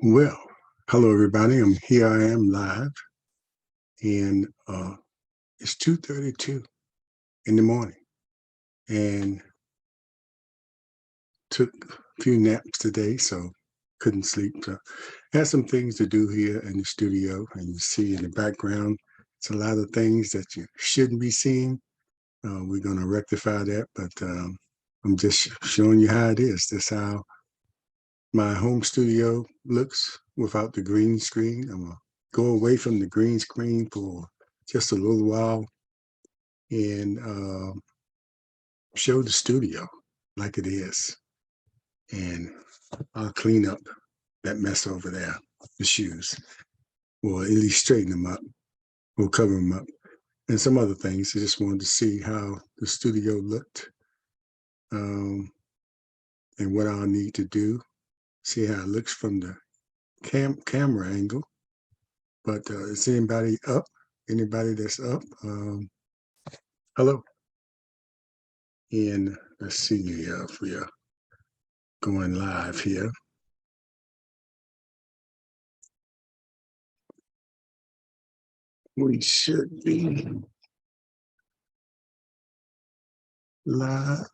Well, hello everybody. I am live, and it's 2:32 in the morning, and took a few naps today, so couldn't sleep. So had some things to do here in the studio, and you see in the background, it's a lot of things that you shouldn't be seeing. We're going to rectify that, but I'm just showing you how it is. That's how my home studio looks without the green screen. I'm gonna go away from the green screen for just a little while and show the studio like it is. And I'll clean up that mess over there, the shoes, or at least straighten them up or cover them up. And some other things. I just wanted to see how the studio looked um, and what I'll need to do. See how it looks from the camera angle. But is anybody up? Anybody that's up? Hello. And let's see if we are going live here. We should be live.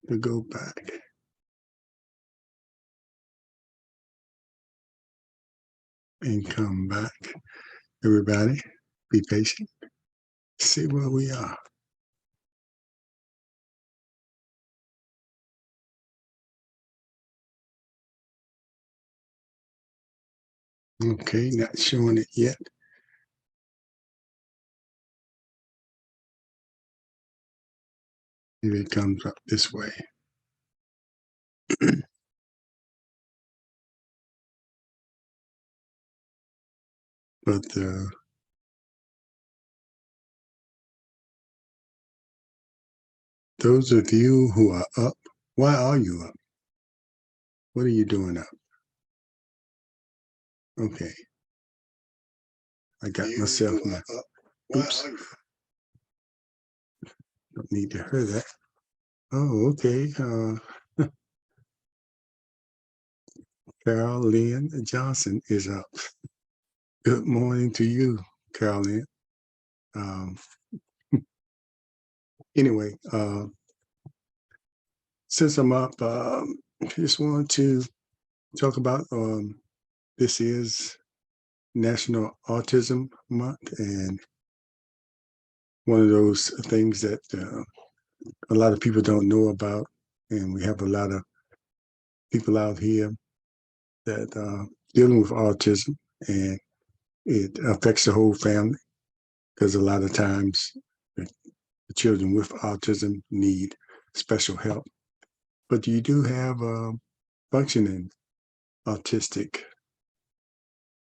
To go back. And come back. Everybody, be patient. See where we are. Okay, not showing it yet. Maybe it comes up this way. But those of you who are up, why are you up? What are you doing up? Okay. I got myself now. Oops. Don't need to hear that. Oh, okay. Carol Lynn Johnson is up. Good morning to you, Carol Lynn. Anyway, since I'm up, I just want to talk about this is National Autism Month, and one of those things that a lot of people don't know about, and we have a lot of people out here that dealing with autism, and it affects the whole family because a lot of times the children with autism need special help. But you do have functioning autistic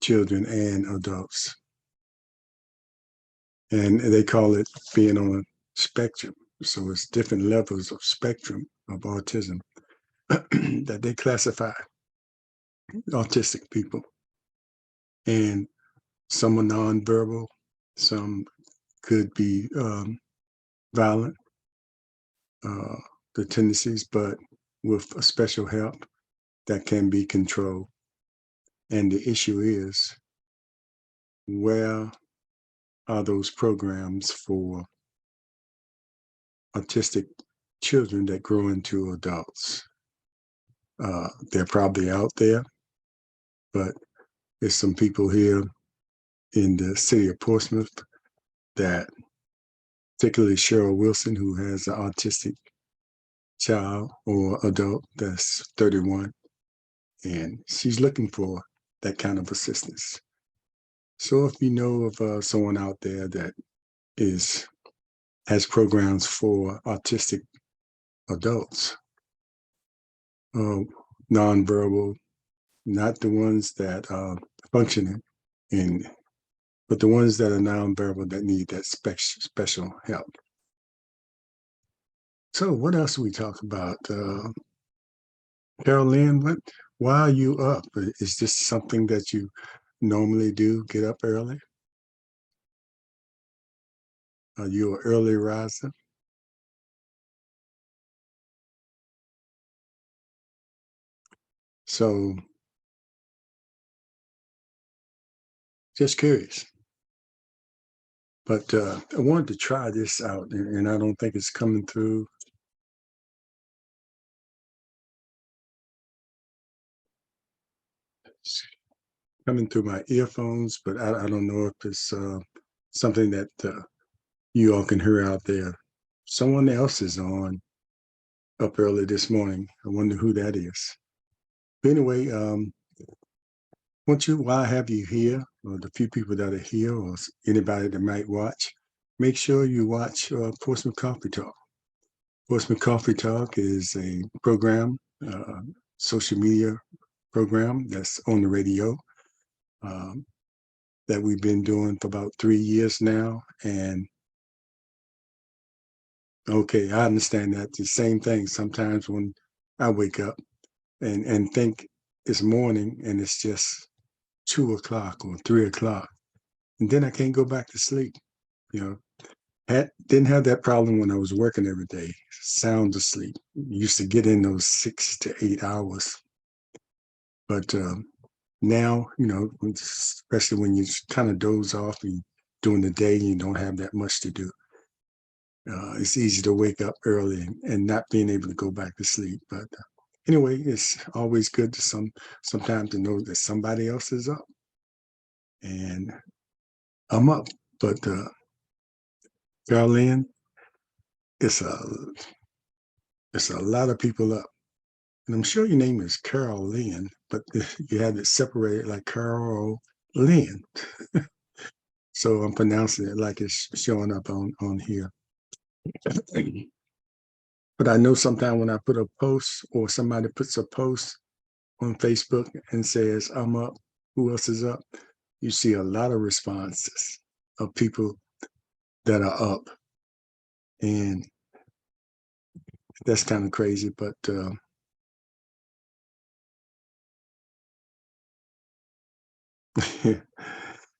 children and adults. And they call it being on a spectrum. So it's different levels of spectrum of autism that they classify autistic people. And some are nonverbal, some could be violent, the tendencies, but with a special help that can be controlled. And the issue is, where are those programs for autistic children that grow into adults? They're probably out there, but there's some people here in the city of Portsmouth that, particularly Cheryl Wilson, who has an autistic child or adult that's 31, and she's looking for that kind of assistance. So if you know of someone out there that has programs for autistic adults, nonverbal, not the ones that are functioning, but the ones that are nonverbal that need that special help. So what else we talk about? Carol Lynn, why are you up? Is this something that you normally do, get up early? Are you an early riser? So just curious. But I wanted to try this out, and I don't think it's coming through. It's coming through my earphones, but I don't know if it's something that you all can hear out there. Someone else is on up early this morning. I wonder who that is. But anyway, while I have you here, or the few people that are here, or anybody that might watch, make sure you watch Portsmouth Coffee Talk. Portsmouth Coffee Talk is a program, social media program that's on the radio um, that we've been doing for about 3 years now. And okay, I understand that. The same thing sometimes when I wake up and think it's morning and it's just 2 o'clock or 3 o'clock, and then I can't go back to sleep. You know, didn't have that problem when I was working every day, sound asleep. Used to get in those 6 to 8 hours, but now, especially when you kind of doze off and during the day, you don't have that much to do. It's easy to wake up early and not being able to go back to sleep. But anyway, it's always good to sometimes to know that somebody else is up and I'm up. But Carolyn, it's a it's a lot of people up. And I'm sure your name is Carol Lynn, but you had it separated like Carol Lynn. So I'm pronouncing it like it's showing up on here. But I know sometimes when I put a post or somebody puts a post on Facebook and says, I'm up, who else is up? You see a lot of responses of people that are up. And that's kind of crazy, but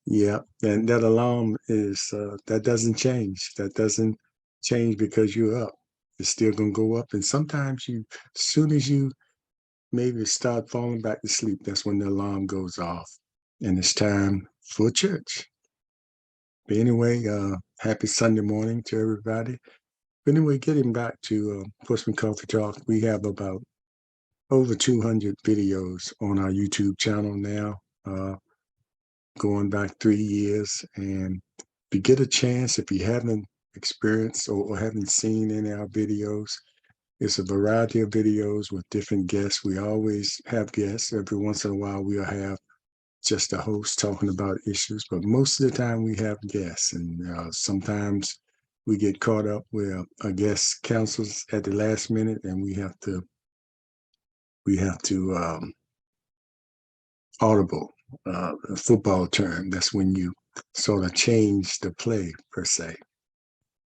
yeah, and that alarm that doesn't change. That doesn't change because you're up. It's still gonna go up. And sometimes as soon as you maybe start falling back to sleep, that's when the alarm goes off. And it's time for church. But anyway, happy Sunday morning to everybody. But anyway, getting back to Portsmouth Coffee Talk, we have about over 200 videos on our YouTube channel now, going back 3 years. And if you get a chance, if you haven't experienced or haven't seen any of our videos, it's a variety of videos with different guests. We always have guests. Every once in a while, we'll have just a host talking about issues, but most of the time we have guests, and sometimes we get caught up where a guest cancels at the last minute, and we have to audible, a football term. That's when you sort of change the play per se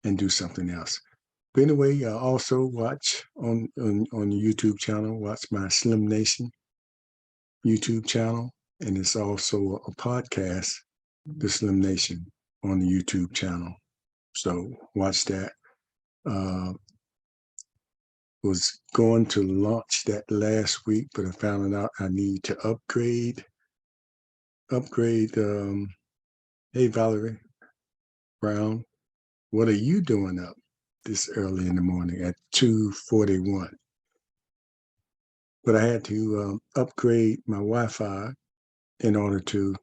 and do something else. But anyway, also watch on the YouTube channel. Watch my Slim Nation YouTube channel, and it's also a podcast, The Slim Nation, on the YouTube channel. So watch that. Was going to launch that last week, but I found out I need to upgrade. Hey, Valerie Brown, what are you doing up this early in the morning at 2:41? But I had to upgrade my Wi-Fi in order to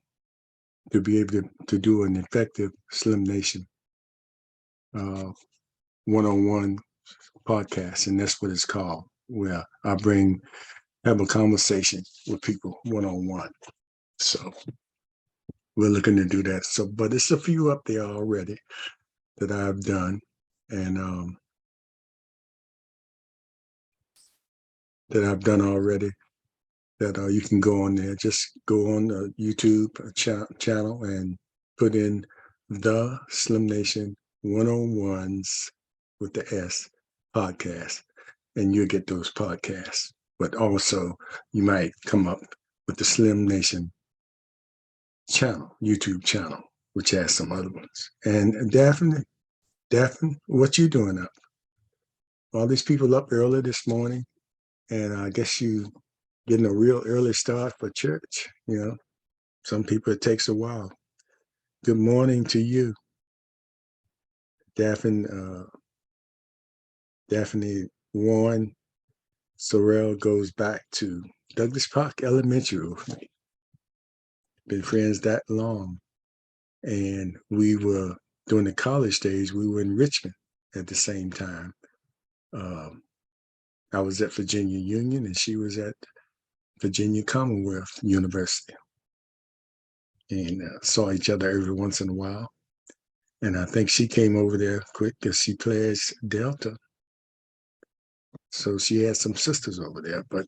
be able to do an effective Slim Nation one-on-one podcast, and that's what it's called, where I have a conversation with people one-on-one. So we're looking to do that. So, but it's a few up there already that I've done, and that I've done already. That you can go on there. Just go on the YouTube channel and put in the Slim Nation 101s with the S podcast, and you'll get those podcasts. But also, you might come up with the Slim Nation channel, YouTube channel, which has some other ones. And Daphne, what you doing up? All these people up early this morning, and I guess you getting a real early start for church. Some people it takes a while. Good morning to you, Daphne Warren. Sorrell goes back to Douglas Park Elementary with me. Been friends that long. And we were, during the college days, we were in Richmond at the same time. I was at Virginia Union and she was at Virginia Commonwealth University. And saw each other every once in a while. And I think she came over there quick because she plays Delta. So she had some sisters over there, but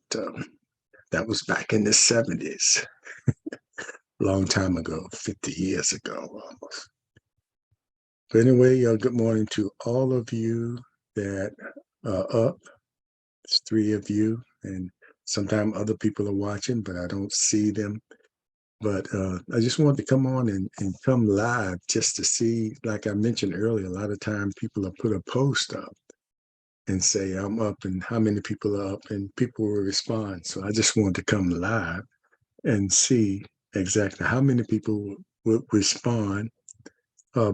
that was back in the 70s, long time ago, 50 years ago almost. But anyway, good morning to all of you that are up. It's 3 of you, and sometimes other people are watching, but I don't see them. But I just wanted to come on and come live just to see, like I mentioned earlier, a lot of times people will put a post up and say, I'm up and how many people are up, and people will respond. So I just wanted to come live and see exactly how many people would respond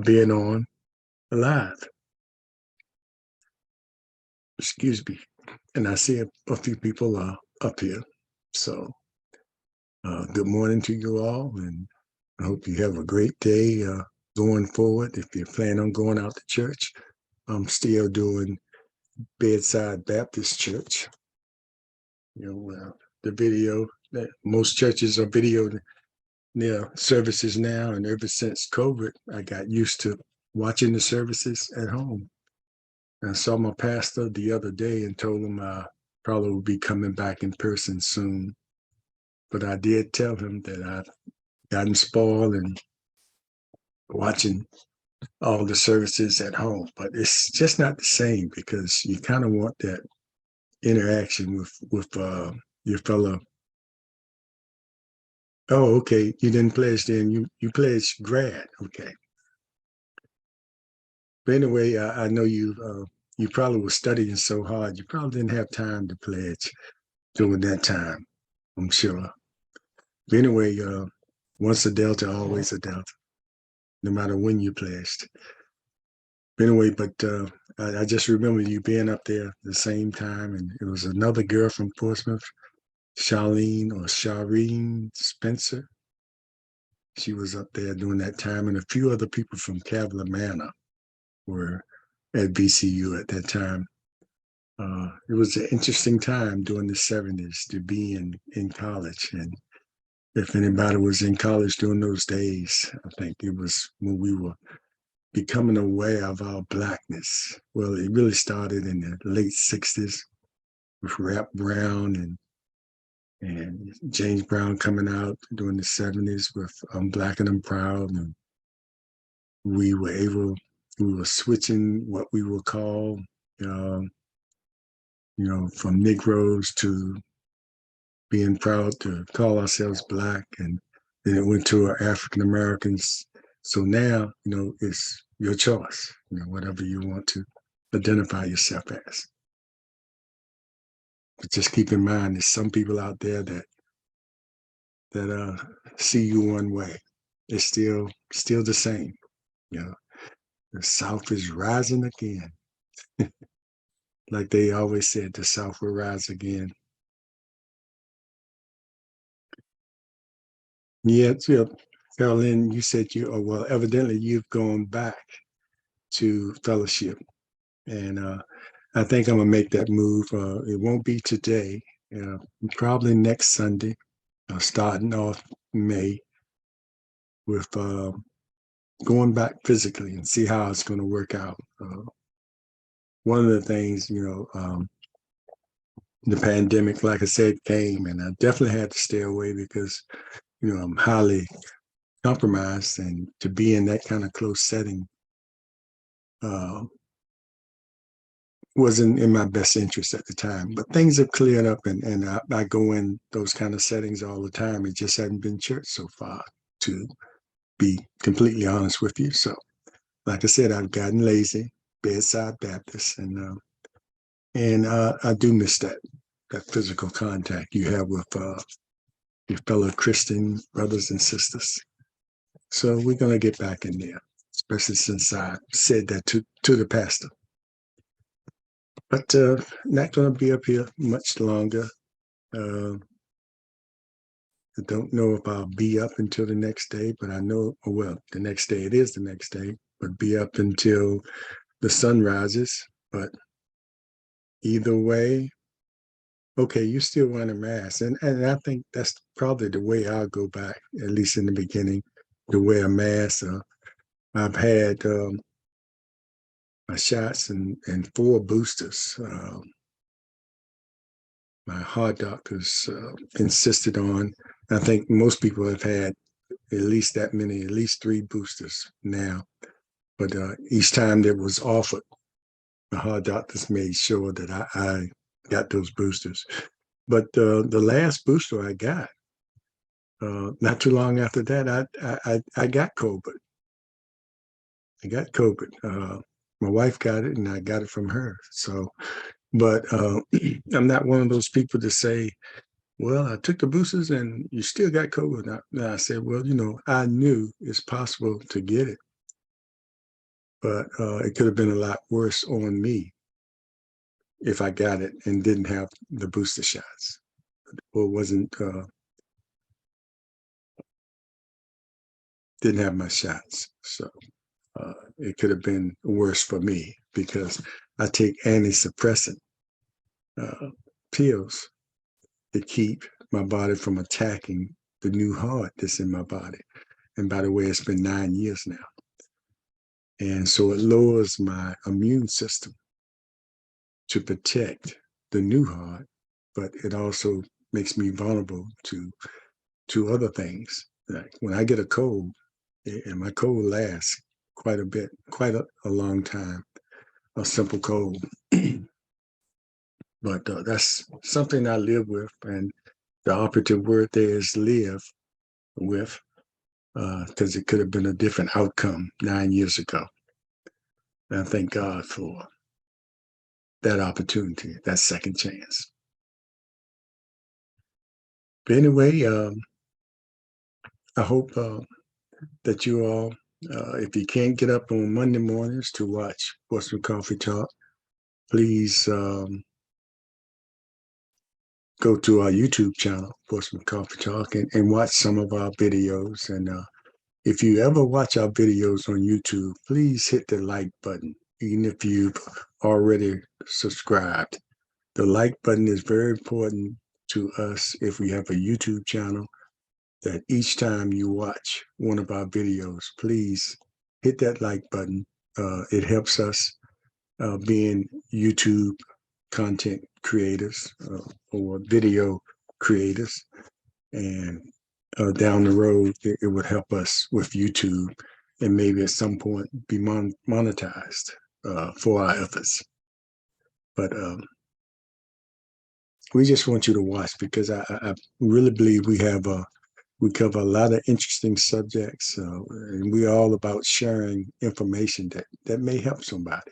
being on live. Excuse me. And I see a few people are up here. So good morning to you all, and I hope you have a great day going forward. If you plan on going out to church, I'm still doing Bedside Baptist Church. The video, most churches are video their services now, and ever since COVID, I got used to watching the services at home. I saw my pastor the other day and told him I probably will be coming back in person soon. But I did tell him that I've gotten spoiled and watching all the services at home, but it's just not the same because you kind of want that interaction with your fellow. Oh, okay. You didn't pledge then. You pledged grad. Okay. But anyway, I know you probably were studying so hard you probably didn't have time to pledge during that time. I'm sure. But anyway, once a Delta, always a Delta, no matter when you pledged. Anyway, but I just remember you being up there at the same time, and it was another girl from Portsmouth, Shireen Spencer. She was up there during that time, and a few other people from Cavalier Manor were at VCU at that time. It was an interesting time during the 70s to be in college. And if anybody was in college during those days, I think it was when we were becoming aware of our Blackness. Well, it really started in the late 60s with Rap Brown and James Brown coming out during the 70s with I'm Black and I'm Proud. And we were switching what we would call, from Negroes to being proud to call ourselves Black. And then it went to our African Americans. So now, it's your choice, whatever you want to identify yourself as. But just keep in mind, there's some people out there that see you one way. It's still the same. The South is rising again. Like they always said, the South will rise again. Yeah, Carolyn, you said evidently you've gone back to fellowship. And I think I'm gonna make that move. It won't be today, probably next Sunday, starting off May with going back physically and see how it's gonna work out. One of the things, the pandemic, like I said, came, and I definitely had to stay away because, I'm highly compromised, and to be in that kind of close setting wasn't in my best interest at the time. But things have cleared up, and I go in those kind of settings all the time. It just hadn't been church so far, to be completely honest with you. So, like I said, I've gotten lazy, Bedside Baptist, and I do miss that. that physical contact you have with your fellow Christian brothers and sisters. So we're going to get back in there, especially since I said that to the pastor. But not going to be up here much longer. I don't know if I'll be up until the next day, but I know, well, the next day, it is the next day, but be up until the sun rises. But either way, okay, you still wearing a mask. And I think that's probably the way I'll go back, at least in the beginning, to wear a mask. I've had my shots and 4 boosters. My heart doctors insisted on. I think most people have had at least that many, at least 3 boosters now. But each time that was offered, the heart doctors made sure that I got those boosters. But the last booster I got, not too long after that, I got COVID. I got COVID. My wife got it, and I got it from her. So, but I'm not one of those people to say, well, I took the boosters and you still got COVID. I said, well, I knew it's possible to get it, but it could have been a lot worse on me if I got it and didn't have the booster shots or didn't have my shots. So it could have been worse for me because I take anti-suppressant pills to keep my body from attacking the new heart that's in my body. And by the way, it's been 9 years now. And so it lowers my immune system to protect the new heart, but it also makes me vulnerable to other things. Like when I get a cold, and my cold lasts quite a bit, quite a long time, a simple cold. But that's something I live with, and the operative word there is live with, because it could have been a different outcome 9 years ago. And I thank God for that opportunity, that second chance. But anyway, I hope that you all, if you can't get up on Monday mornings to watch Portsmouth Coffee Talk, please go to our YouTube channel, Portsmouth Coffee Talk, and watch some of our videos. And if you ever watch our videos on YouTube, please hit the like button, even if you've already subscribed. The like button is very important to us if we have a YouTube channel, that each time you watch one of our videos, please hit that like button. It helps us being YouTube content creators or video creators. And down the road, it would help us with YouTube and maybe at some point be monetized for our efforts. But we just want you to watch, because I really believe we cover a lot of interesting subjects, and we're all about sharing information that may help somebody.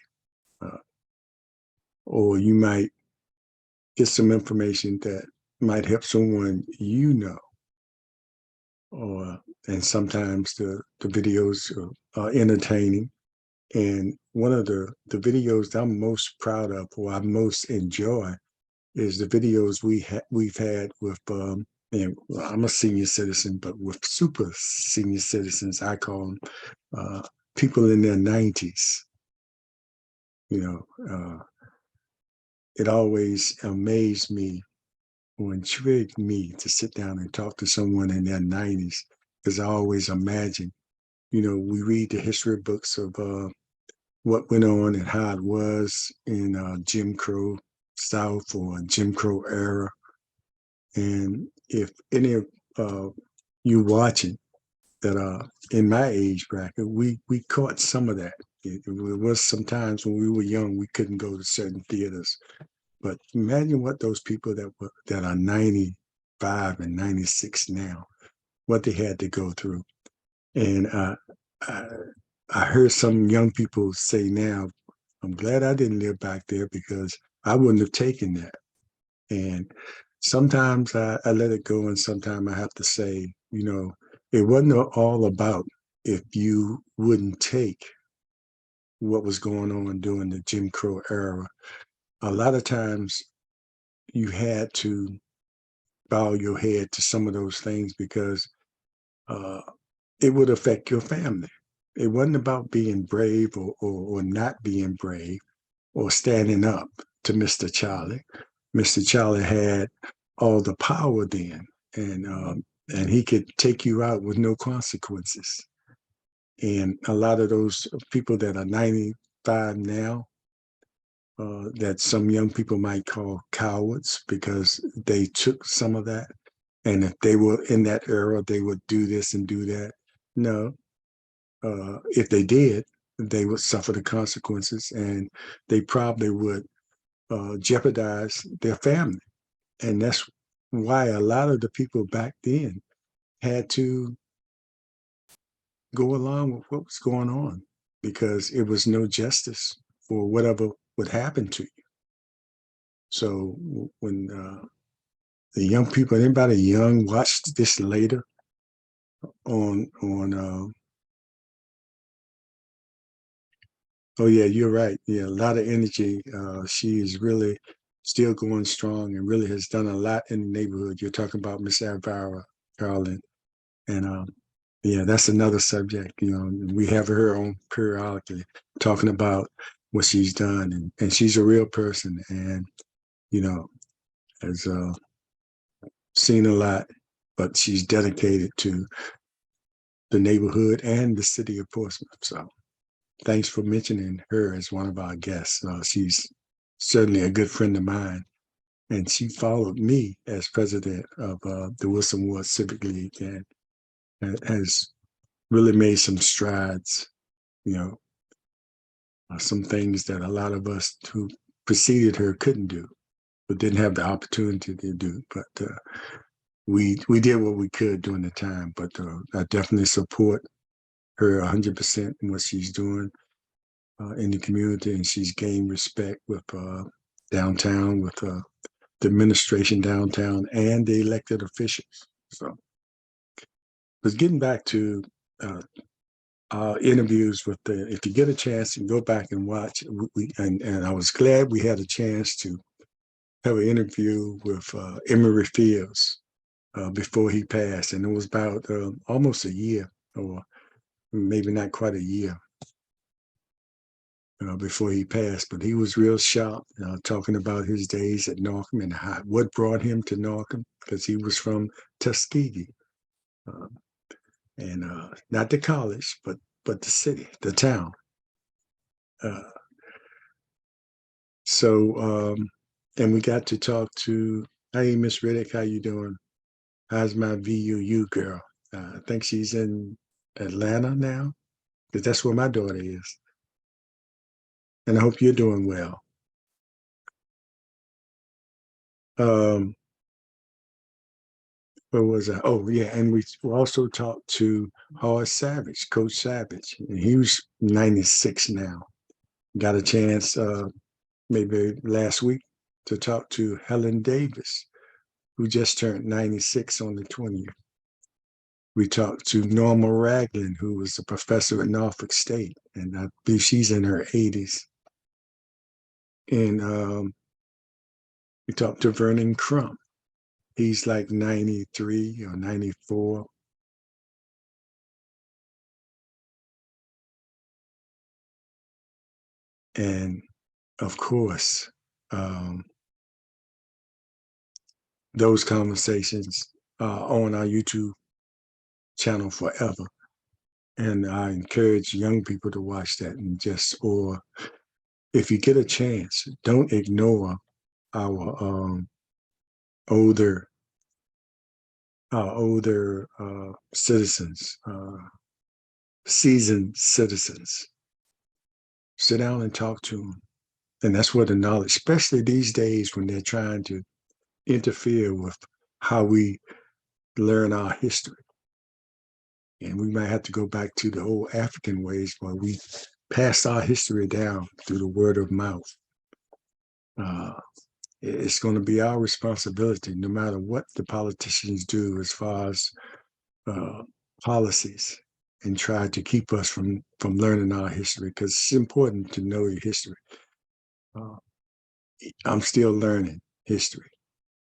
Or you might get some information that might help someone and sometimes the videos are entertaining. And one of the videos that I'm most proud of, or I most enjoy, is the videos we've had with and I'm a senior citizen, but with super senior citizens, I call them, people in their 90s. It always amazed me or intrigued me to sit down and talk to someone in their 90s, because I always imagine, we read the history books of what went on and how it was in Jim Crow South or Jim Crow era. And if any of you watching that are in my age bracket, we caught some of that. It was sometimes when we were young, we couldn't go to certain theaters. But imagine what those people that are 95 and 96 now, what they had to go through. And I heard some young people say now, I'm glad I didn't live back there, because I wouldn't have taken that. And sometimes I let it go, and sometimes I have to say, it wasn't all about if you wouldn't take what was going on during the Jim Crow era. A lot of times you had to bow your head to some of those things because uh, it would affect your family. It wasn't about being brave or not being brave or standing up to Mr. Charlie. Mr. Charlie had all the power then, and he could take you out with no consequences. And a lot of those people that are 95 now, that some young people might call cowards because they took some of that. And if they were in that era, they would do this and do that. No, if they did, they would suffer the consequences, and they probably would jeopardize their family. And that's why a lot of the people back then had to go along with what was going on because it was no justice for whatever would happen to you. So when the young people, anybody young, watched this later on oh yeah, you're right. Yeah, a lot of energy. She is really still going strong and really has done a lot in the neighborhood. You're talking about Miss Elvira Garland, and yeah, that's another subject. We have her on periodically talking about what she's done, and she's a real person, and you know has seen a lot, but she's dedicated to the neighborhood and the city of Portsmouth. So thanks for mentioning her as one of our guests. She's certainly a good friend of mine, and she followed me as president of the Wilson Ward Civic League and has really made some strides, you know, some things that a lot of us who preceded her couldn't do, but didn't have the opportunity to do. But we did what we could during the time. But I definitely support her 100% in what she's doing in the community, and she's gained respect with downtown, with the administration downtown, and the elected officials. So, but getting back to uh, our interviews with the, if you get a chance, and go back and watch. And I was glad we had a chance to have an interview with Emory Fields before he passed, and it was about almost a year, or maybe not quite a year before he passed, but he was real sharp, talking about his days at Norcom and what brought him to Norcom, because he was from Tuskegee, uh, and not the college, but the city, the town. Uh, and we got to talk to, hey, Miss Riddick, how you doing? How's my VUU girl? I think she's in Atlanta now, because that's where my daughter is. And I hope you're doing well. Um, where was I? Oh, yeah. And we also talked to Horace Savage, Coach Savage. And he was 96 now. Got a chance maybe last week to talk to Helen Davis, who just turned 96 on the 20th. We talked to Norma Ragland, who was a professor at Norfolk State, and I believe she's in her 80s. And we talked to Vernon Crump. He's like 93 or 94. And of course, those conversations are on our YouTube channel forever. And I encourage young people to watch that, and or if you get a chance, don't ignore our older citizens, seasoned citizens. Sit down and talk to them. And that's where the knowledge, especially these days when they're trying to interfere with how we learn our history. And we might have to go back to the old African ways where we pass our history down through the word of mouth. Uh, it's going to be our responsibility, no matter what the politicians do as far as uh, policies, and try to keep us from learning our history, because it's important to know your history. Uh, I'm still learning history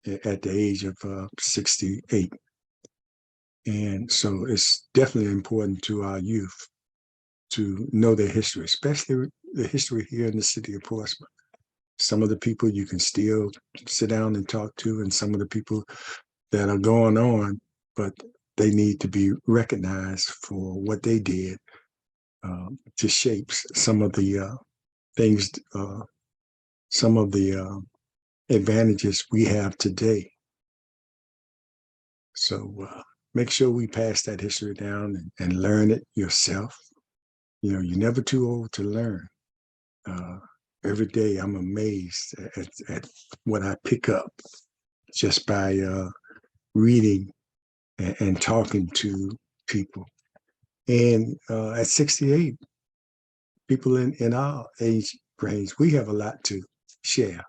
at the age of 68. And so it's definitely important to our youth to know their history, especially the history here in the city of Portsmouth. Some of the people you can still sit down and talk to, and some of the people that are going on, but they need to be recognized for what they did to shape some of the things, some of the advantages we have today. So make sure we pass that history down and learn it yourself. You know, you're never too old to learn. Uh, every day I'm amazed at what I pick up just by reading and talking to people. And at 68, people in our age range, we have a lot to share.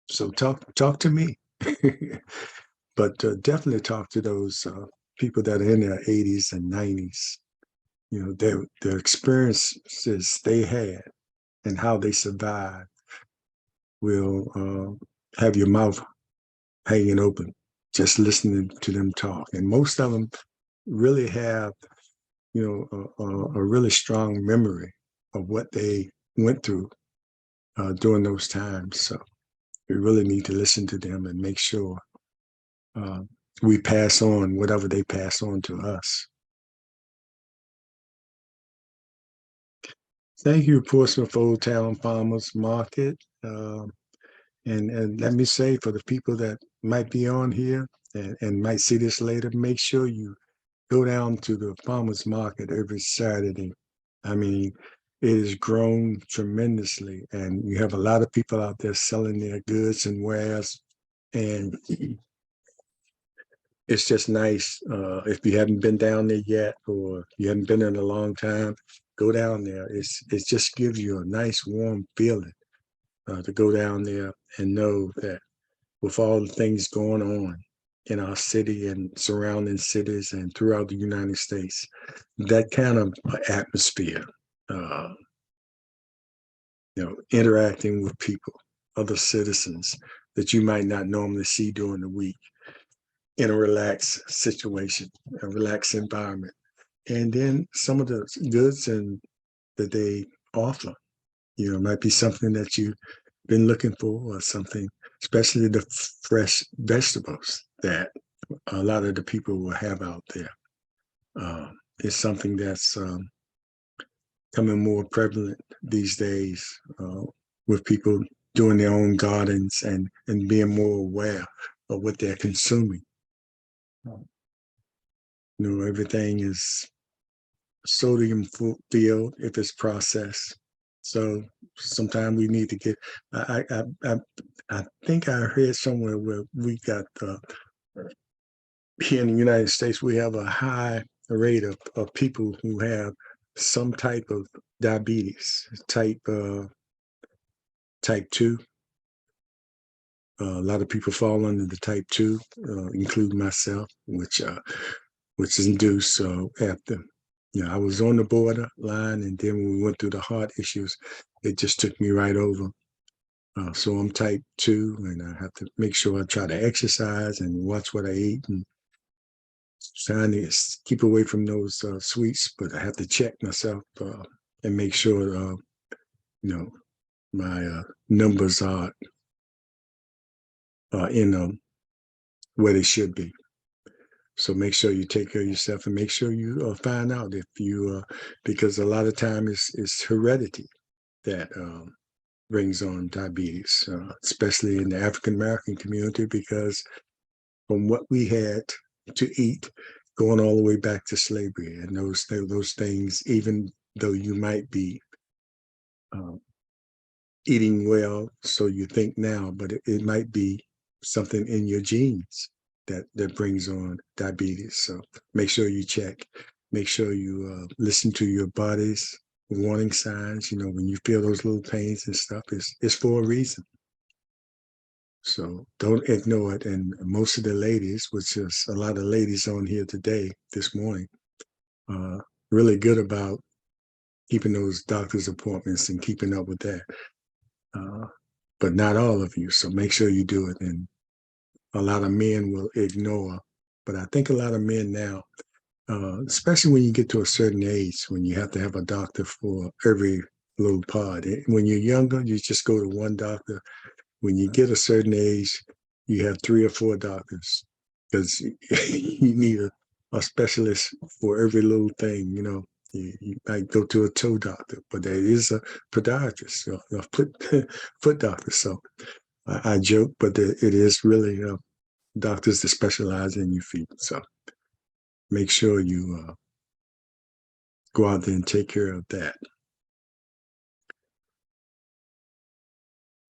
So talk to me. But definitely talk to those people that are in their 80s and 90s. You know, their experiences they had and how they survived will have your mouth hanging open just listening to them talk. And most of them really have, you know, a really strong memory of what they went through during those times. So we really need to listen to them and make sure uh, we pass on whatever they pass on to us. Thank you, Portsmouth Old Town Farmers Market. And let me say, for the people that might be on here and might see this later, make sure you go down to the farmers market every Saturday. I mean, it has grown tremendously, and you have a lot of people out there selling their goods and wares. And it's just nice. If you haven't been down there yet, or you haven't been in a long time, go down there. It just gives you a nice warm feeling to go down there and know that with all the things going on in our city and surrounding cities and throughout the United States, that kind of atmosphere, uh, you know, interacting with people, other citizens that you might not normally see during the week in a relaxed situation, a relaxed environment. And then some of the goods and that they offer, you know, might be something that you've been looking for, or something, especially the fresh vegetables that a lot of the people will have out there. It's something that's becoming more prevalent these days with people doing their own gardens and being more aware of what they're consuming. You know, everything is sodium filled if it's processed. So sometimes we need to get. I think I heard somewhere where we got here in the United States we have a high rate of people who have some type of diabetes, type 2. A lot of people fall under the type 2, including myself, which is induced after, you know, I was on the borderline, and then when we went through the heart issues, it just took me right over. So I'm type 2, and I have to make sure I try to exercise and watch what I eat, and trying to keep away from those sweets. But I have to check myself and make sure, you know, my numbers are in where they should be. So make sure you take care of yourself, and make sure you find out if you, because a lot of time it's heredity that brings on diabetes, especially in the African American community, because from what we had to eat, going all the way back to slavery, and those things, even though you might be um, eating well, so you think now, but it might be something in your genes that brings on diabetes. So make sure you check. Make sure you listen to your body's warning signs. You know, when you feel those little pains and stuff, it's for a reason. So don't ignore it. And most of the ladies, which is a lot of ladies on here today, this morning, uh, really good about keeping those doctor's appointments and keeping up with that. Uh, but not all of you. So make sure you do it. And a lot of men will ignore. But I think a lot of men now, especially when you get to a certain age, when you have to have a doctor for every little part. When you're younger, you just go to one doctor. When you get a certain age, you have 3 or 4 doctors because you need a specialist for every little thing. You might go to a toe doctor, but there is a podiatrist, a foot doctor. So I joke, but it is really doctors that specialize in your feet. So make sure you go out there and take care of that.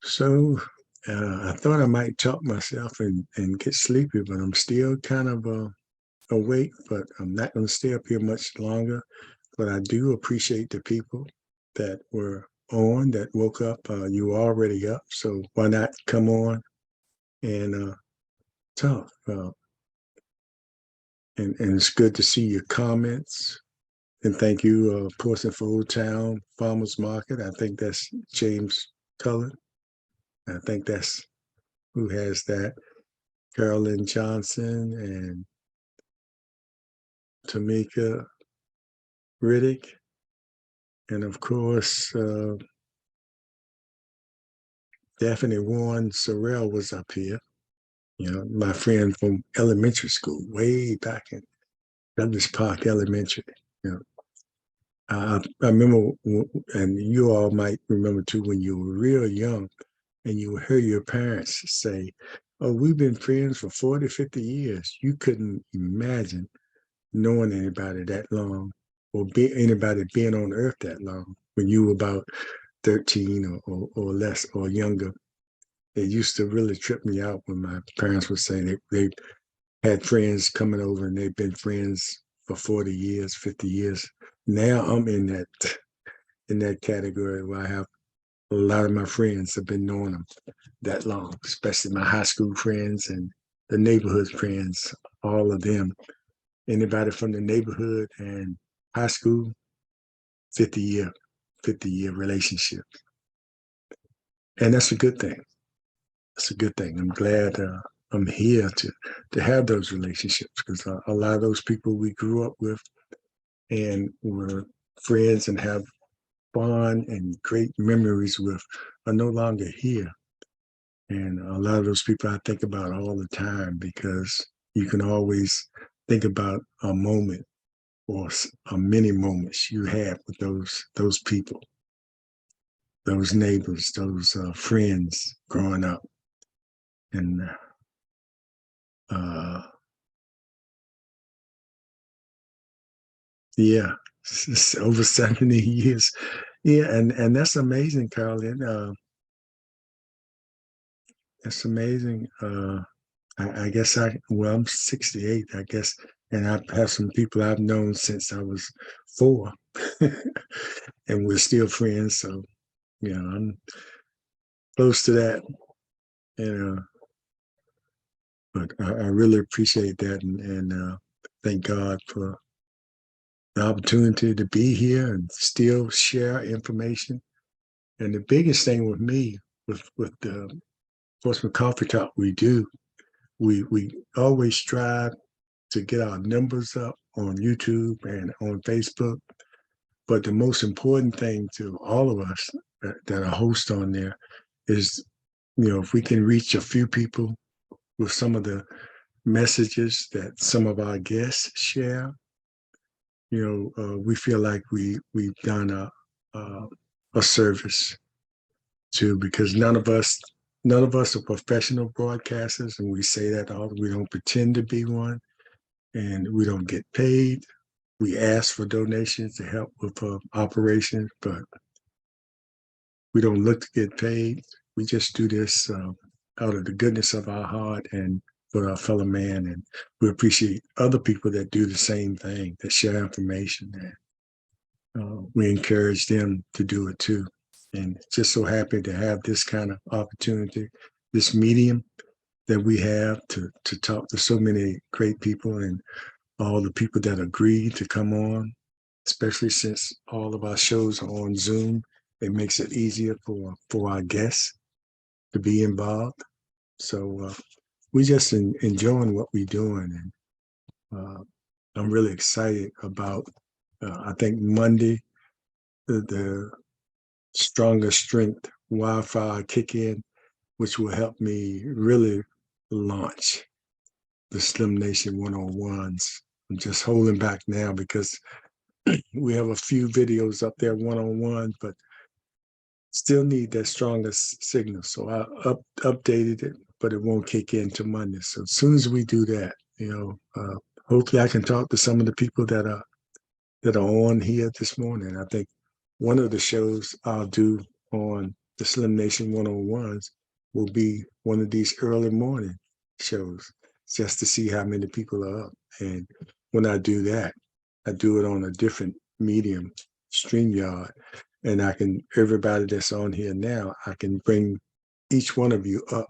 So I thought I might talk myself and get sleepy, but I'm still kind of awake, but I'm not going to stay up here much longer. But I do appreciate the people that were on, that woke up. You were already up, so why not come on and talk? And it's good to see your comments. And thank you, Portsmouth for Old Town Farmers Market. I think that's James Cullen. I think that's who has that. Carolyn Johnson and Tamika Riddick. And of course, Daphne Warren Sorrell was up here. My friend from elementary school, way back in Douglas Park Elementary. You know, I remember, and you all might remember too, when you were real young and you would hear your parents say, "Oh, we've been friends for 40, 50 years." You couldn't imagine knowing anybody that long or anybody being on earth that long when you were about 13 or less or younger. It used to really trip me out when my parents would say they had friends coming over and they've been friends for 40 years, 50 years. Now I'm in that category where I have a lot of my friends have been knowing them that long, especially my high school friends and the neighborhood friends, all of them. Anybody from the neighborhood and high school, 50 year, 50-year relationship. And that's a good thing. That's a good thing. I'm glad I'm here to have those relationships because a lot of those people we grew up with and were friends and have fond and great memories with are no longer here. And a lot of those people I think about all the time because you can always think about a moment or many moments you had with those people, those neighbors, those friends growing up. And yeah, it's over 70 years. Yeah, and that's amazing, Carolyn. That's amazing. I guess I'm 68, I guess, and I have some people I've known since I was 4, and we're still friends. So, I'm close to that, and but I really appreciate that, and thank God for the opportunity to be here and still share information. And the biggest thing with me, with the Portsmouth Coffee Talk, we always strive to get our numbers up on YouTube and on Facebook. But the most important thing to all of us that are hosts on there is, if we can reach a few people with some of the messages that some of our guests share, we feel like we've done a service to, because none of us are professional broadcasters, and we say that all. We don't pretend to be one, and we don't get paid. We ask for donations to help with operations, but we don't look to get paid. We just do this out of the goodness of our heart and for our fellow man. And we appreciate other people that do the same thing, that share information. And we encourage them to do it too. And just so happy to have this kind of opportunity this medium that we have to talk to so many great people and all the people that agreed to come on, especially since all of our shows are on Zoom. It makes it easier for our guests to be involved. So we just enjoying what we're doing, and I'm really excited about. I think Monday, the Stronger Strength Wi-Fi kick in, which will help me really launch the Slim Nation 101s. I'm just holding back now because we have a few videos up there one-on-one, but still need that strongest signal. So I updated it, but it won't kick in till Monday. So as soon as we do that, hopefully I can talk to some of the people that are on here this morning. I think one of the shows I'll do on the Slim Nation 101s will be one of these early morning shows, just to see how many people are up. And when I do that, I do it on a different medium, StreamYard, and everybody that's on here now, I can bring each one of you up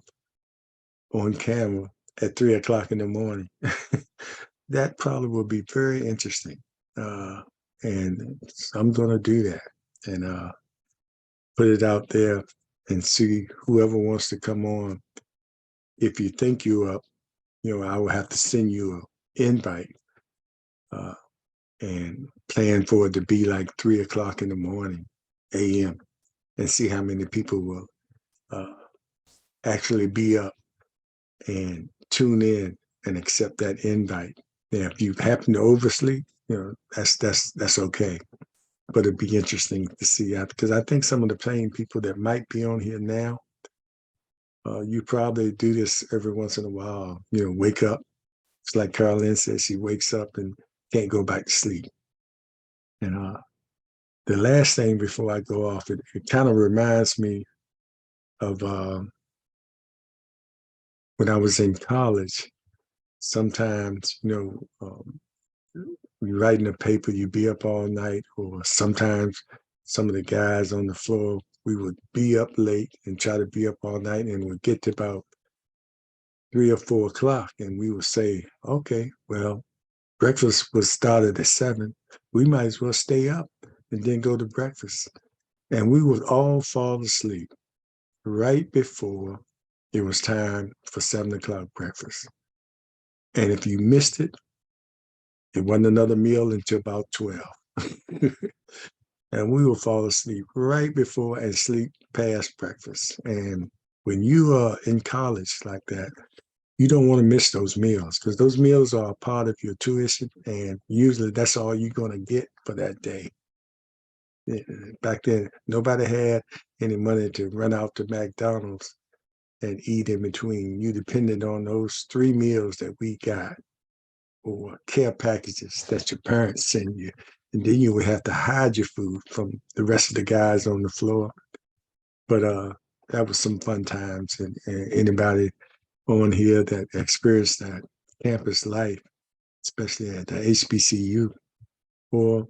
on camera at 3 o'clock in the morning. That probably will be very interesting. And so I'm going to do that and put it out there and see whoever wants to come on. If you think you're up, I will have to send you an invite and plan for it to be like 3 o'clock in the morning, a.m., and see how many people will actually be up and tune in and accept that invite. Now, if you happen to oversleep, that's okay. But it'd be interesting to see because I think some of the playing people that might be on here now, you probably do this every once in a while. Wake up. It's like Carolyn says, she wakes up and can't go back to sleep. And the last thing before I go off, it kind of reminds me of when I was in college. Sometimes, you writing a paper, you be up all night, or sometimes some of the guys on the floor, we would be up late and try to be up all night, and we'd get to about 3 or 4 o'clock, and we would say, okay, well, breakfast was started at 7. We might as well stay up and then go to breakfast. And we would all fall asleep right before it was time for 7 o'clock breakfast. And if you missed it, it wasn't another meal until about 12. And we will fall asleep right before and sleep past breakfast. And when you are in college like that, you don't want to miss those meals because those meals are a part of your tuition. And usually that's all you're going to get for that day. Back then, nobody had any money to run out to McDonald's and eat in between. You depended on those 3 meals that we got or care packages that your parents send you. And then you would have to hide your food from the rest of the guys on the floor. But that was some fun times. And anybody on here that experienced that campus life, especially at the HBCU or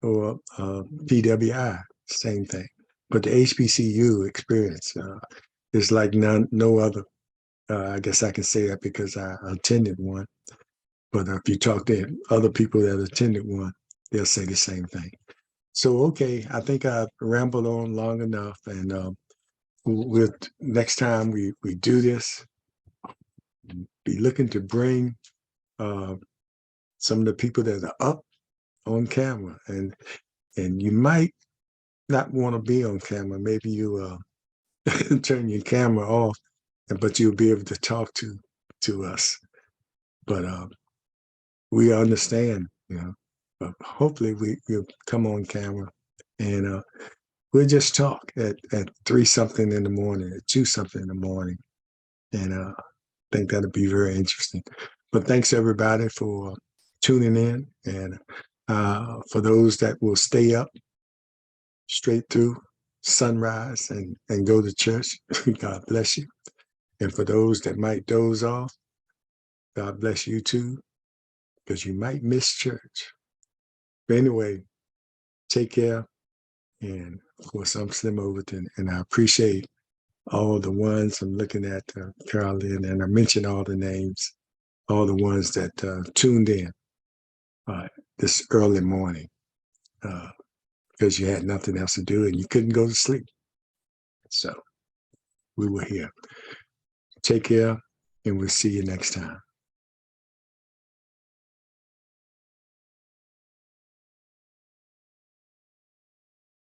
PWI, same thing. But the HBCU experience is like no other. I guess I can say that because I attended one. But if you talk to other people that attended one, they'll say the same thing. So, okay, I think I've rambled on long enough. And next time we do this, be looking to bring some of the people that are up on camera. And you might not want to be on camera. Maybe you turn your camera off, but you'll be able to talk to us. But we understand, but hopefully we'll come on camera and we'll just talk at 3-something in the morning, at 2-something in the morning. And I think that'll be very interesting. But thanks everybody for tuning in. And for those that will stay up straight through sunrise and go to church, God bless you. And for those that might doze off, God bless you too, because you might miss church. But anyway, take care. And of course, I'm Slim Overton, and I appreciate all the ones I'm looking at, Carolyn, and I mentioned all the names, all the ones that tuned in this early morning because you had nothing else to do and you couldn't go to sleep. So we were here. Take care, and we'll see you next time.